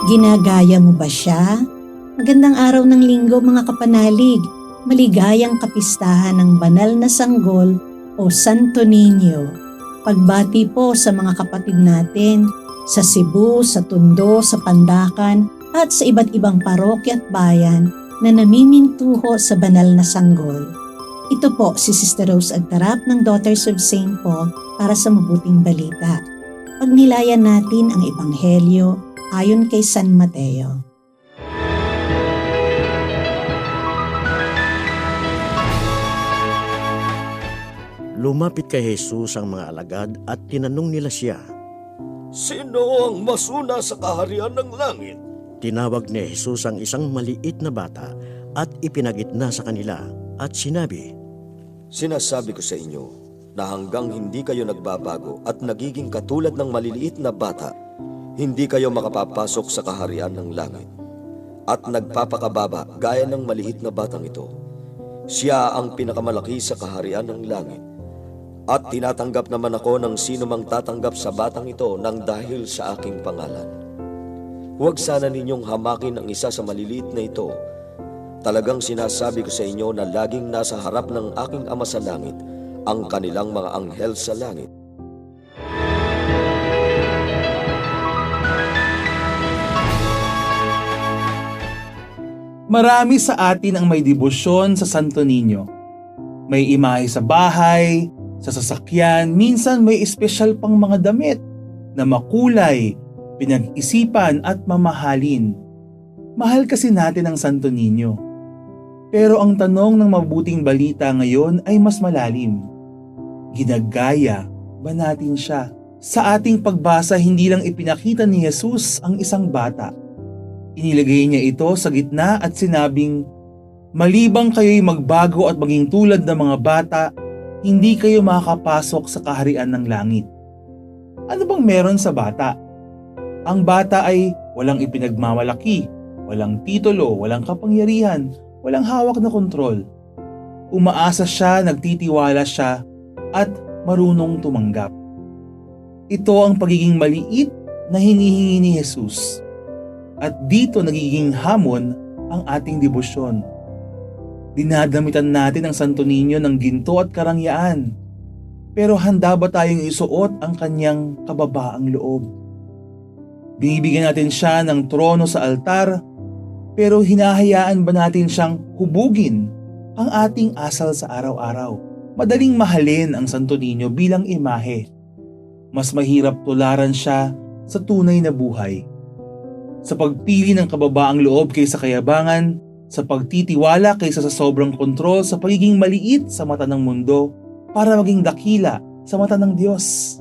Ginagaya mo ba siya? Magandang araw ng linggo mga kapanalig. Maligayang kapistahan ng banal na sanggol o Santo Niño. Pagbati po sa mga kapatid natin sa Cebu, sa Tondo, sa Pandacan at sa iba't ibang parokya at bayan na namimintuho sa banal na sanggol. Ito po si Sister Rose Agtarap ng Daughters of St. Paul para sa mabuting balita. Pagnilayan natin ang Ebanghelyo ayon kay San Mateo. Lumapit kay Jesus ang mga alagad at tinanong nila siya. Sino ang masuna sa kaharian ng langit? Tinawag ni Jesus ang isang maliit na bata at ipinagitna sa kanila at sinabi, Sinasabi ko sa inyo na hanggang hindi kayo nagbabago at nagiging katulad ng maliliit na bata, hindi kayo makapapasok sa kaharian ng langit. At nagpapakababa gaya ng maliit na batang ito. Siya ang pinakamalaki sa kaharian ng langit. At tinatanggap naman ako ng sino mang tatanggap sa batang ito nang dahil sa aking pangalan. Huwag sana ninyong hamakin ang isa sa maliliit na ito. Talagang sinasabi ko sa inyo na laging nasa harap ng aking Ama sa langit ang kanilang mga anghel sa langit. Marami sa atin ang may debosyon sa Santo Niño. May imahe sa bahay, sa sasakyan, minsan may espesyal pang mga damit na makulay, pinag-isipan at mamahalin. Mahal kasi natin ang Santo Niño. Pero ang tanong ng mabuting balita ngayon ay mas malalim. Ginagaya ba natin siya? Sa ating pagbasa, hindi lang ipinakita ni Jesus ang isang bata. Inilagay niya ito sa gitna at sinabing, malibang kayo'y magbago at maging tulad ng mga bata, hindi kayo makakapasok sa kaharian ng langit. Ano bang meron sa bata? Ang bata ay walang ipinagmamalaki, walang titulo, walang kapangyarihan, walang hawak na kontrol. Umaasa siya, nagtitiwala siya, at marunong tumanggap. Ito ang pagiging maliit na hinihingi ni Jesus. At dito nagiging hamon ang ating debosyon. Dinadamitan natin ang Santo Niño ng ginto at karangyaan. Pero handa ba tayong isuot ang kanyang kababaang loob? Binibigyan natin siya ng trono sa altar, pero hinahayaan ba natin siyang hubugin ang ating asal sa araw-araw? Madaling mahalin ang Santo Niño bilang imahe. Mas mahirap tularan siya sa tunay na buhay. Sa pagpili ng kababaang loob kaysa kayabangan, sa pagtitiwala kaysa sa sobrang kontrol, sa pagiging maliit sa mata ng mundo para maging dakila sa mata ng Diyos.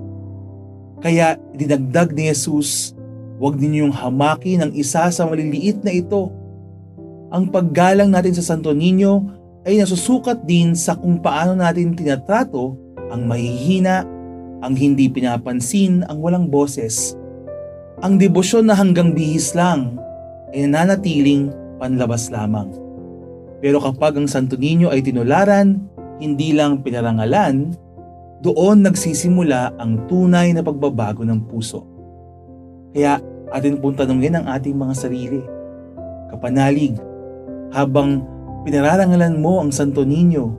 Kaya dinagdag ni Jesus, huwag ninyong hamakin ang isa sa maliliit na ito. Ang paggalang natin sa Santo Niño ay nasusukat din sa kung paano natin tinatrato ang mahihina, ang hindi pinapansin, ang walang boses. Ang debosyon na hanggang bihis lang ay nananatiling panlabas lamang. Pero kapag ang Santo Niño ay tinularan, hindi lang pinarangalan, doon nagsisimula ang tunay na pagbabago ng puso. Kaya atin pong tanungin ang ating mga sarili. Kapanalig, habang pinararangalan mo ang Santo Niño,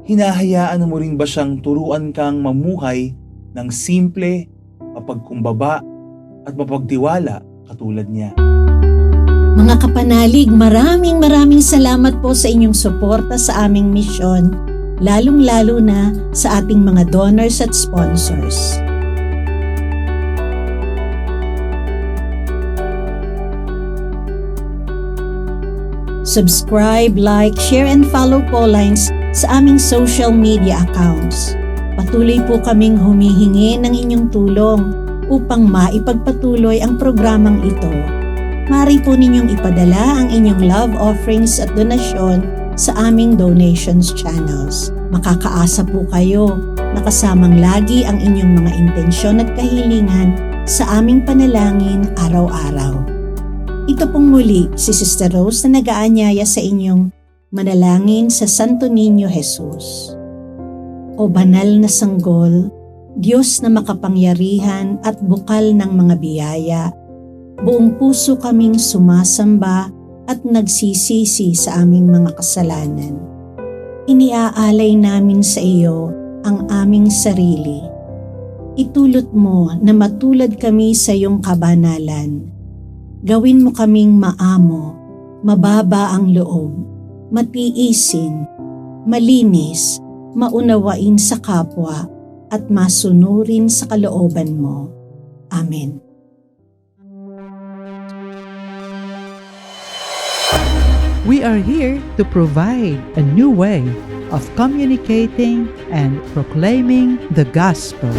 hinahayaan mo rin ba siyang turuan kang mamuhay ng simple, mapagkumbaba, at mapagtiwala katulad niya? Mga kapanalig, maraming salamat po sa inyong suporta sa aming misyon, lalong-lalo na sa ating mga donors at sponsors. Subscribe, like, share, and follow po lines sa aming social media accounts. Patuloy po kaming humihingi ng inyong tulong upang maipagpatuloy ang programang ito. Maaari po ninyong ipadala ang inyong love offerings at donasyon sa aming donations channels. Makakaasa po kayo na kasamang lagi ang inyong mga intensyon at kahilingan sa aming panalangin araw-araw. Ito pong muli si Sister Rose na nag-aanyaya sa inyong manalangin sa Santo Niño Jesus. O banal na sanggol, Diyos na makapangyarihan at bukal ng mga biyaya, buong puso kaming sumasamba at nagsisisi sa aming mga kasalanan. Iniaalay namin sa iyo ang aming sarili. Itulot mo na matulad kami sa iyong kabanalan. Gawin mo kaming maamo, mababa ang loob, matiisin, malinis, maunawain sa kapwa, at masunurin sa kalooban mo. Amen. We are here to provide a new way of communicating and proclaiming the gospel.